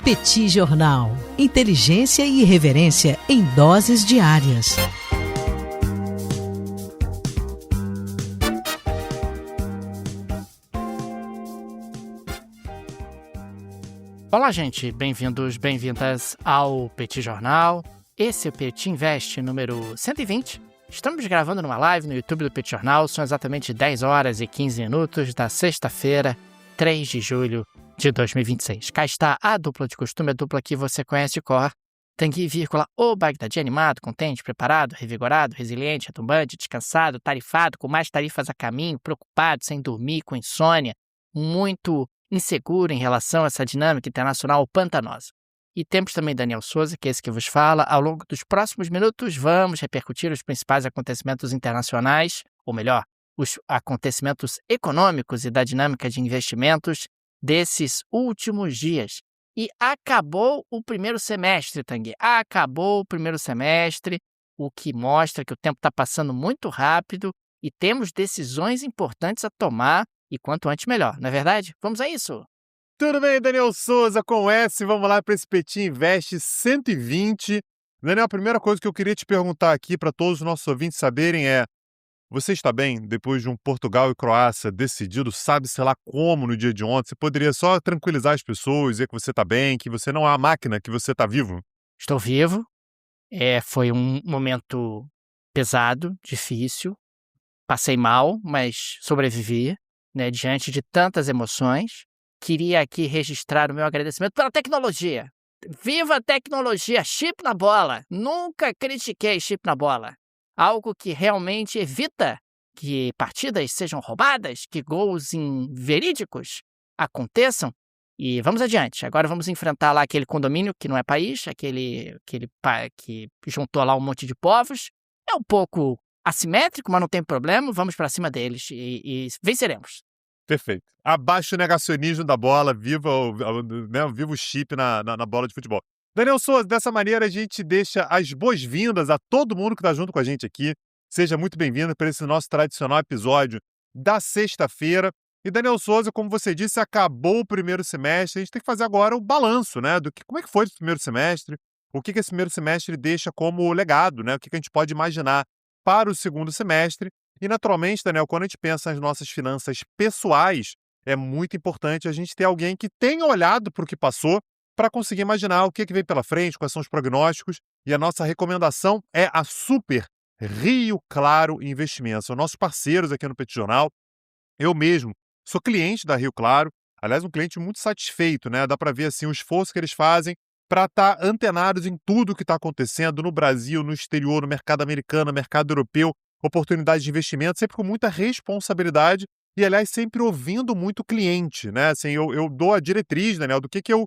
Petit Jornal. Inteligência e irreverência em doses diárias. Olá, gente. Bem-vindos, bem-vindas ao Petit Jornal. Esse é o Petit Invest número 120. Estamos gravando numa live no YouTube do Petit Jornal. São exatamente 10 horas e 15 minutos da sexta-feira, 3 de julho de 2026. Cá está a dupla de costume, a dupla que você conhece de cor. Tanguy, o Bagdadi animado, contente, preparado, revigorado, resiliente, retumbante, descansado, tarifado, com mais tarifas a caminho, preocupado, sem dormir, com insônia, muito inseguro em relação a essa dinâmica internacional pantanosa. E temos também Daniel Souza, que é esse que vos fala. Ao longo dos próximos minutos, vamos repercutir os principais acontecimentos internacionais, ou melhor, os acontecimentos econômicos e da dinâmica de investimentos desses últimos dias. E acabou o primeiro semestre, Tanguy. Acabou o primeiro semestre, o que mostra que o tempo está passando muito rápido e temos decisões importantes a tomar, e quanto antes melhor, não é verdade? Vamos a isso! Tudo bem, Daniel Souza com S, vamos lá para esse Petit Invest 120. Daniel, a primeira coisa que eu queria te perguntar aqui para todos os nossos ouvintes saberem é: você está bem depois de um Portugal e Croácia decidido, sabe-se lá como no dia de ontem? Você poderia só tranquilizar as pessoas, dizer que você está bem, que você não é uma máquina, que você está vivo? Estou vivo. Foi um momento pesado, difícil. Passei mal, mas sobrevivi, né, diante de tantas emoções. Queria aqui registrar o meu agradecimento pela tecnologia. Viva a tecnologia! Chip na bola! Nunca critiquei chip na bola. Algo que realmente evita que partidas sejam roubadas, que gols inverídicos aconteçam. E vamos adiante. Agora vamos enfrentar lá aquele condomínio que não é país, aquele que juntou lá um monte de povos. É um pouco assimétrico, mas não tem problema. Vamos para cima deles e venceremos. Perfeito. Abaixo o negacionismo da bola, viva o chip na bola de futebol. Daniel Souza, dessa maneira a gente deixa as boas-vindas a todo mundo que está junto com a gente aqui. Seja muito bem-vindo para esse nosso tradicional episódio da sexta-feira. E Daniel Souza, como você disse, acabou o primeiro semestre. A gente tem que fazer agora o balanço, né? Como é que foi esse primeiro semestre? O que esse primeiro semestre deixa como legado, né? O que a gente pode imaginar para o segundo semestre? E, naturalmente, Daniel, quando a gente pensa nas nossas finanças pessoais, é muito importante a gente ter alguém que tenha olhado para o que passou para conseguir imaginar o que vem pela frente, quais são os prognósticos. E a nossa recomendação é a Super Rio Claro Investimentos. São nossos parceiros aqui no Petit Jornal. Eu mesmo sou cliente da Rio Claro, aliás, um cliente muito satisfeito, né? Dá para ver assim, o esforço que eles fazem para estar antenados em tudo que está acontecendo no Brasil, no exterior, no mercado americano, no mercado europeu, oportunidades de investimento, sempre com muita responsabilidade e, aliás, sempre ouvindo muito o cliente, né? Assim, eu dou a diretriz, Daniel, do que eu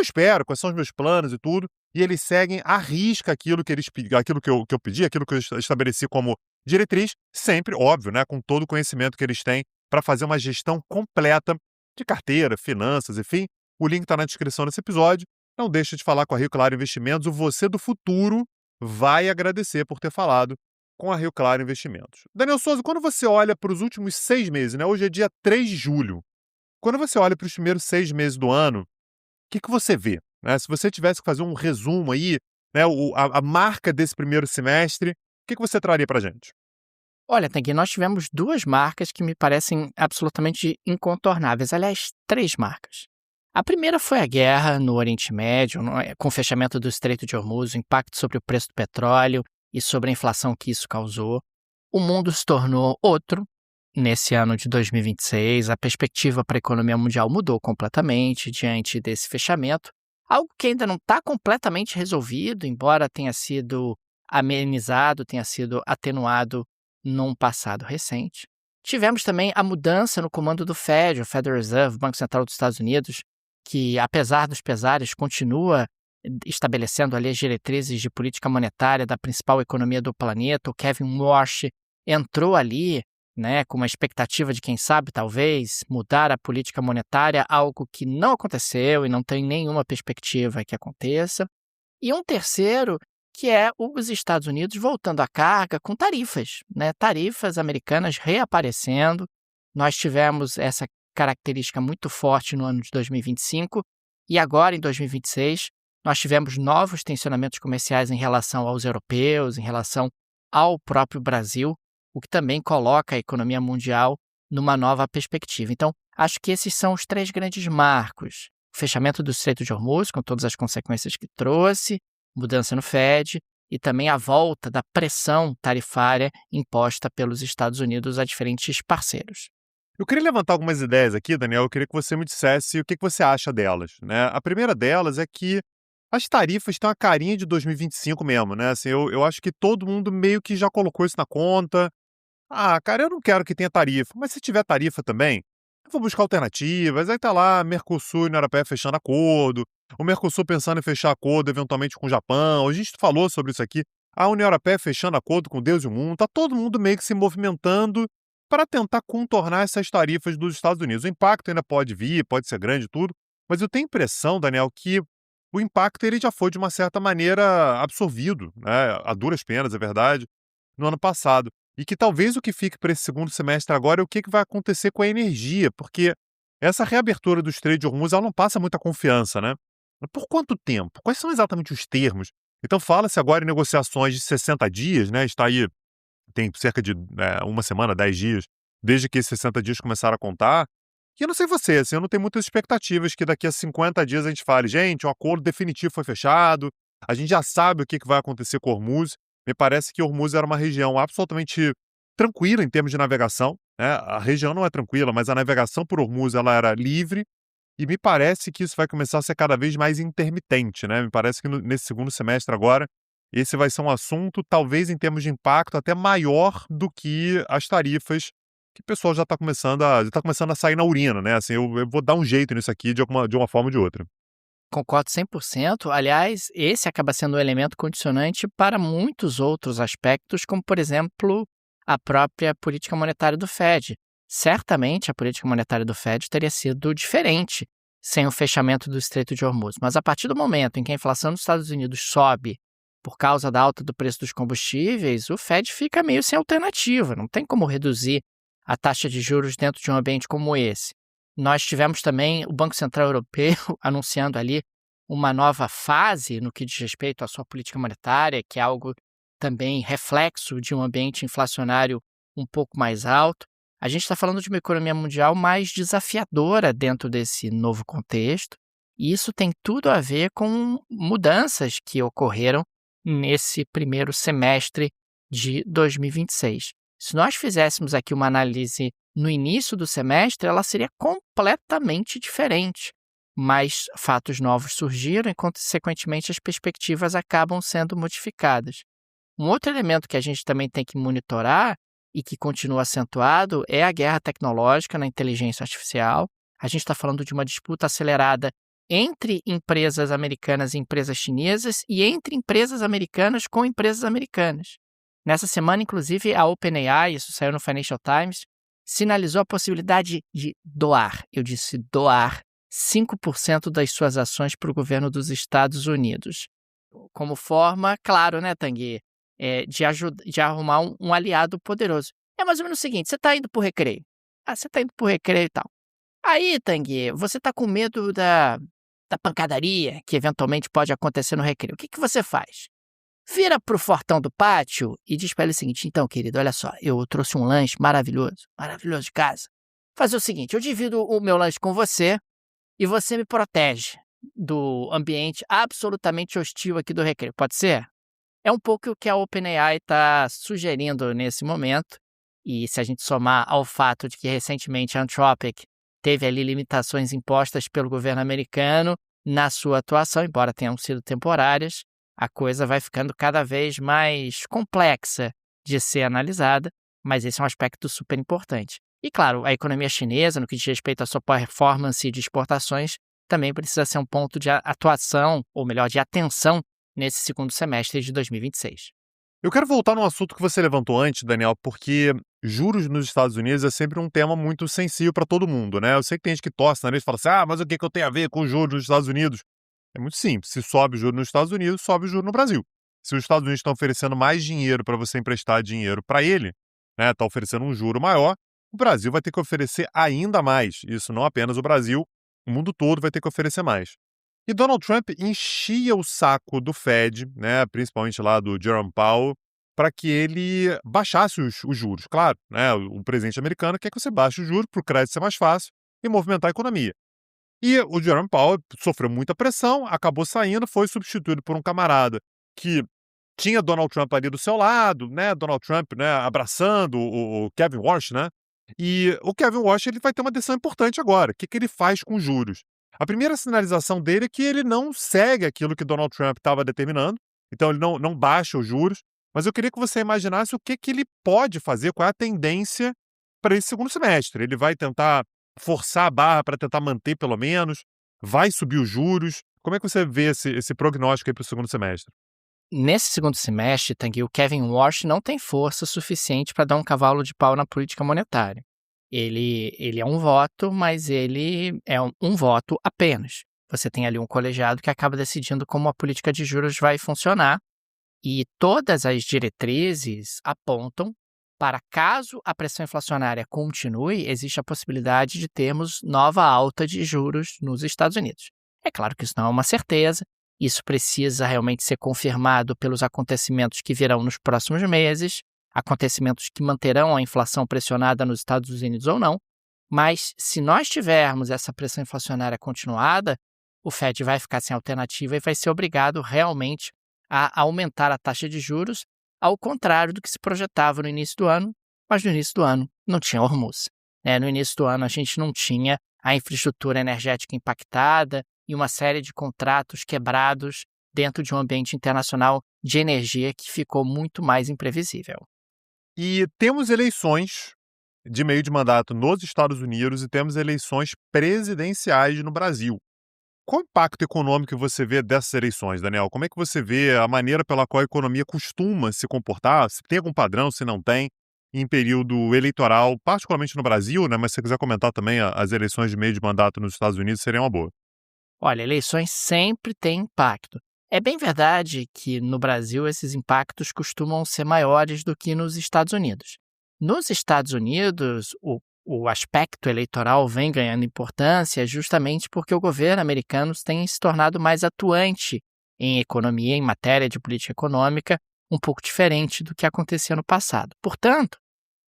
espero, quais são os meus planos e tudo, e eles seguem à risca aquilo que eu pedi, aquilo que eu estabeleci como diretriz, sempre, óbvio, né? Com todo o conhecimento que eles têm para fazer uma gestão completa de carteira, finanças, enfim. O link está na descrição desse episódio. Não deixa de falar com a Rio Claro Investimentos. O você do futuro vai agradecer por ter falado com a Rio Claro Investimentos. Daniel Souza, quando você olha para os últimos 6 meses, né? Hoje é dia 3 de julho. Quando você olha para os primeiros 6 meses do ano, o que você vê? Né? Se você tivesse que fazer um resumo aí, né? A marca desse primeiro semestre, o que você traria para a gente? Olha, Tanguy, nós tivemos 2 marcas que me parecem absolutamente incontornáveis. Aliás, 3 marcas. A primeira foi a guerra no Oriente Médio, com o fechamento do Estreito de Hormuz, o impacto sobre o preço do petróleo e sobre a inflação que isso causou. O mundo se tornou outro nesse ano de 2026. A perspectiva para a economia mundial mudou completamente diante desse fechamento. Algo que ainda não está completamente resolvido, embora tenha sido amenizado, tenha sido atenuado num passado recente. Tivemos também a mudança no comando do Fed, o Federal Reserve, Banco Central dos Estados Unidos, que, apesar dos pesares, continua estabelecendo ali as diretrizes de política monetária da principal economia do planeta. O Kevin Warsh entrou ali, né, com uma expectativa de, quem sabe, talvez, mudar a política monetária, algo que não aconteceu e não tem nenhuma perspectiva que aconteça. E um terceiro, que é os Estados Unidos voltando à carga com tarifas, né, tarifas americanas reaparecendo. Nós tivemos essa característica muito forte no ano de 2025 E agora, em 2026, nós tivemos novos tensionamentos comerciais em relação aos europeus, em relação ao próprio Brasil, o que também coloca a economia mundial numa nova perspectiva. Então, acho que esses são os 3 grandes marcos. O fechamento do Estreito de Hormuz, com todas as consequências que trouxe, mudança no Fed e também a volta da pressão tarifária imposta pelos Estados Unidos a diferentes parceiros. Eu queria levantar algumas ideias aqui, Daniel. Eu queria que você me dissesse o que você acha delas, né? A primeira delas é que as tarifas têm uma carinha de 2025 mesmo, né? Assim, eu acho que todo mundo meio que já colocou isso na conta. Ah, cara, eu não quero que tenha tarifa, mas se tiver tarifa também, eu vou buscar alternativas. Aí tá lá, Mercosul e União Europeia fechando acordo, o Mercosul pensando em fechar acordo eventualmente com o Japão. A gente falou sobre isso aqui. A União Europeia fechando acordo com Deus e o mundo. Tá todo mundo meio que se movimentando para tentar contornar essas tarifas dos Estados Unidos. O impacto ainda pode vir, pode ser grande e tudo, mas eu tenho a impressão, Daniel, que o impacto ele já foi de uma certa maneira absorvido, né, a duras penas, é verdade, no ano passado. E que talvez o que fique para esse segundo semestre agora é o que vai acontecer com a energia, porque essa reabertura do Estreito de Hormuz ela não passa muita confiança, né? Por quanto tempo? Quais são exatamente os termos? Então fala-se agora em negociações de 60 dias, né? Está aí, tem cerca de uma semana, 10 dias, desde que esses 60 dias começaram a contar. E eu não sei você, assim, eu não tenho muitas expectativas que daqui a 50 dias a gente fale, gente, o acordo definitivo foi fechado, a gente já sabe o que vai acontecer com Hormuz. Me parece que Hormuz era uma região absolutamente tranquila em termos de navegação, né? A região não é tranquila, mas a navegação por Hormuz ela era livre e me parece que isso vai começar a ser cada vez mais intermitente, né? Me parece que nesse segundo semestre agora, esse vai ser um assunto, talvez em termos de impacto, até maior do que as tarifas que o pessoal já está começando a sair na urina, né? Assim, eu vou dar um jeito nisso aqui de uma forma ou de outra. Concordo 100%. Aliás, esse acaba sendo um elemento condicionante para muitos outros aspectos, como, por exemplo, a própria política monetária do Fed. Certamente, a política monetária do Fed teria sido diferente sem o fechamento do Estreito de Hormuz. Mas a partir do momento em que a inflação dos Estados Unidos sobe por causa da alta do preço dos combustíveis, o Fed fica meio sem alternativa. Não tem como reduzir a taxa de juros dentro de um ambiente como esse. Nós tivemos também o Banco Central Europeu anunciando ali uma nova fase no que diz respeito à sua política monetária, que é algo também reflexo de um ambiente inflacionário um pouco mais alto. A gente está falando de uma economia mundial mais desafiadora dentro desse novo contexto, e isso tem tudo a ver com mudanças que ocorreram nesse primeiro semestre de 2026. Se nós fizéssemos aqui uma análise no início do semestre, ela seria completamente diferente. Mas fatos novos surgiram e, consequentemente, as perspectivas acabam sendo modificadas. Um outro elemento que a gente também tem que monitorar e que continua acentuado é a guerra tecnológica na inteligência artificial. A gente está falando de uma disputa acelerada entre empresas americanas e empresas chinesas e entre empresas americanas com empresas americanas. Nessa semana, inclusive, a OpenAI, isso saiu no Financial Times, sinalizou a possibilidade de doar, eu disse doar, 5% das suas ações para o governo dos Estados Unidos. Como forma, claro, né, Tanguy, de arrumar um aliado poderoso. É mais ou menos o seguinte, você está indo para o recreio. Você está indo para o recreio e tal. Aí, Tanguy, você está com medo da pancadaria que eventualmente pode acontecer no recreio. O que você faz? Vira pro fortão do pátio e diz para ele o seguinte, então, querido, olha só, eu trouxe um lanche maravilhoso de casa. Fazer o seguinte, eu divido o meu lanche com você e você me protege do ambiente absolutamente hostil aqui do recreio, pode ser? É um pouco o que a OpenAI está sugerindo nesse momento, e se a gente somar ao fato de que recentemente a Anthropic teve ali limitações impostas pelo governo americano na sua atuação, embora tenham sido temporárias, a coisa vai ficando cada vez mais complexa de ser analisada, mas esse é um aspecto super importante. E, claro, a economia chinesa, no que diz respeito à sua performance de exportações, também precisa ser um ponto de atuação, ou melhor, de atenção, nesse segundo semestre de 2026. Eu quero voltar num assunto que você levantou antes, Daniel, porque juros nos Estados Unidos é sempre um tema muito sensível para todo mundo, né? Eu sei que tem gente que torce na nariz e fala assim, mas o que eu tenho a ver com juros nos Estados Unidos? É muito simples. Se sobe o juro nos Estados Unidos, sobe o juro no Brasil. Se os Estados Unidos estão oferecendo mais dinheiro para você emprestar dinheiro para ele, né, está oferecendo um juro maior, o Brasil vai ter que oferecer ainda mais. Isso não apenas o Brasil, o mundo todo vai ter que oferecer mais. E Donald Trump enchia o saco do Fed, né, principalmente lá do Jerome Powell, para que ele baixasse os juros. Claro, né, o presidente americano quer que você baixe os juros para o crédito ser mais fácil e movimentar a economia. E o Jerome Powell sofreu muita pressão, acabou saindo, foi substituído por um camarada que tinha Donald Trump ali do seu lado, né, Donald Trump, né, abraçando o Kevin Warsh, né, e o Kevin Warsh ele vai ter uma decisão importante agora. O que ele faz com os juros? A primeira sinalização dele é que ele não segue aquilo que Donald Trump estava determinando, então ele não baixa os juros, mas eu queria que você imaginasse o que ele pode fazer, qual é a tendência para esse segundo semestre. Ele vai tentar forçar a barra para tentar manter pelo menos, vai subir os juros. Como é que você vê esse prognóstico aí para o segundo semestre? Nesse segundo semestre, Tanguy, o Kevin Warsh não tem força suficiente para dar um cavalo de pau na política monetária. Ele é um voto, mas ele é um voto apenas. Você tem ali um colegiado que acaba decidindo como a política de juros vai funcionar e todas as diretrizes apontam para, caso a pressão inflacionária continue, existe a possibilidade de termos nova alta de juros nos Estados Unidos. É claro que isso não é uma certeza, isso precisa realmente ser confirmado pelos acontecimentos que virão nos próximos meses, acontecimentos que manterão a inflação pressionada nos Estados Unidos ou não, mas se nós tivermos essa pressão inflacionária continuada, o Fed vai ficar sem alternativa e vai ser obrigado realmente a aumentar a taxa de juros, ao contrário do que se projetava no início do ano, mas no início do ano não tinha Hormuz. No início do ano a gente não tinha a infraestrutura energética impactada e uma série de contratos quebrados dentro de um ambiente internacional de energia que ficou muito mais imprevisível. E temos eleições de meio de mandato nos Estados Unidos e temos eleições presidenciais no Brasil. Qual o impacto econômico que você vê dessas eleições, Daniel? Como é que você vê a maneira pela qual a economia costuma se comportar? Se tem algum padrão, se não tem, em período eleitoral, particularmente no Brasil, né? Mas se você quiser comentar também as eleições de meio de mandato nos Estados Unidos, seria uma boa. Olha, eleições sempre têm impacto. É bem verdade que no Brasil esses impactos costumam ser maiores do que nos Estados Unidos. Nos Estados Unidos, o aspecto eleitoral vem ganhando importância justamente porque o governo americano tem se tornado mais atuante em economia, em matéria de política econômica, um pouco diferente do que acontecia no passado. Portanto,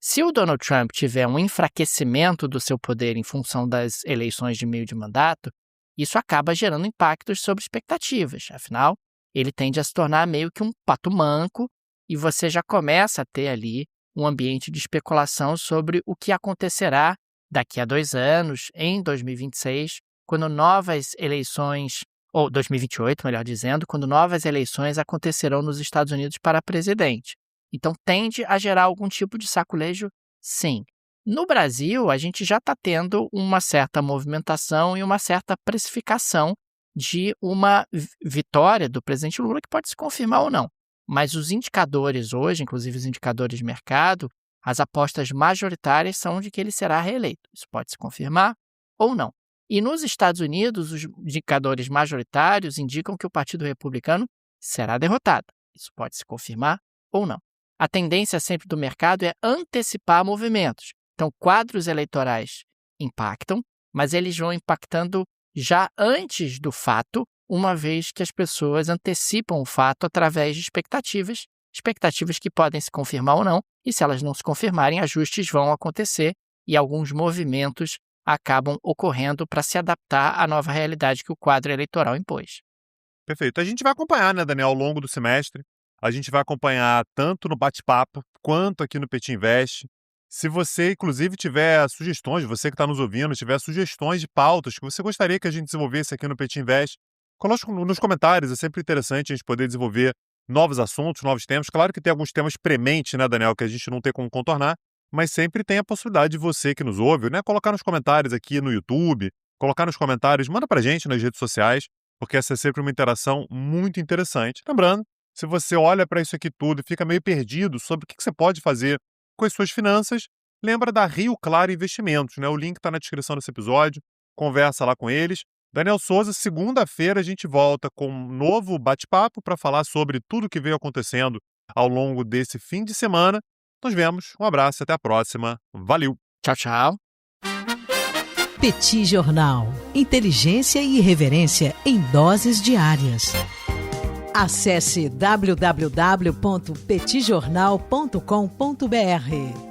se o Donald Trump tiver um enfraquecimento do seu poder em função das eleições de meio de mandato, isso acaba gerando impactos sobre expectativas. Afinal, ele tende a se tornar meio que um pato manco e você já começa a ter ali um ambiente de especulação sobre o que acontecerá daqui a 2 anos, em 2026, quando novas eleições, ou 2028, melhor dizendo, quando novas eleições acontecerão nos Estados Unidos para presidente. Então, tende a gerar algum tipo de saculejo, sim. No Brasil, a gente já está tendo uma certa movimentação e uma certa precificação de uma vitória do presidente Lula, que pode se confirmar ou não. Mas os indicadores hoje, inclusive os indicadores de mercado, as apostas majoritárias são de que ele será reeleito. Isso pode se confirmar ou não. E nos Estados Unidos, os indicadores majoritários indicam que o Partido Republicano será derrotado. Isso pode se confirmar ou não. A tendência sempre do mercado é antecipar movimentos. Então, quadros eleitorais impactam, mas eles vão impactando já antes do fato, uma vez que as pessoas antecipam o fato através de expectativas que podem se confirmar ou não, e se elas não se confirmarem, ajustes vão acontecer e alguns movimentos acabam ocorrendo para se adaptar à nova realidade que o quadro eleitoral impôs. Perfeito. A gente vai acompanhar, né, Daniel, ao longo do semestre. A gente vai acompanhar tanto no bate-papo quanto aqui no Petit Invest. Se você, inclusive, tiver sugestões, você que está nos ouvindo, tiver sugestões de pautas que você gostaria que a gente desenvolvesse aqui no Petit Invest, coloque nos comentários. É sempre interessante a gente poder desenvolver novos assuntos, novos temas. Claro que tem alguns temas prementes, né, Daniel, que a gente não tem como contornar, mas sempre tem a possibilidade de você que nos ouve, né, colocar nos comentários aqui no YouTube, colocar nos comentários, manda pra gente nas redes sociais, porque essa é sempre uma interação muito interessante. Lembrando, se você olha para isso aqui tudo e fica meio perdido sobre o que você pode fazer com as suas finanças, lembra da Rio Claro Investimentos, né? O link está na descrição desse episódio, conversa lá com eles. Daniel Souza, segunda-feira a gente volta com um novo bate-papo para falar sobre tudo que veio acontecendo ao longo desse fim de semana. Nos vemos, um abraço, até a próxima. Valeu! Tchau, tchau! Petit Jornal. Inteligência e irreverência em doses diárias. Acesse www.petitjornal.com.br.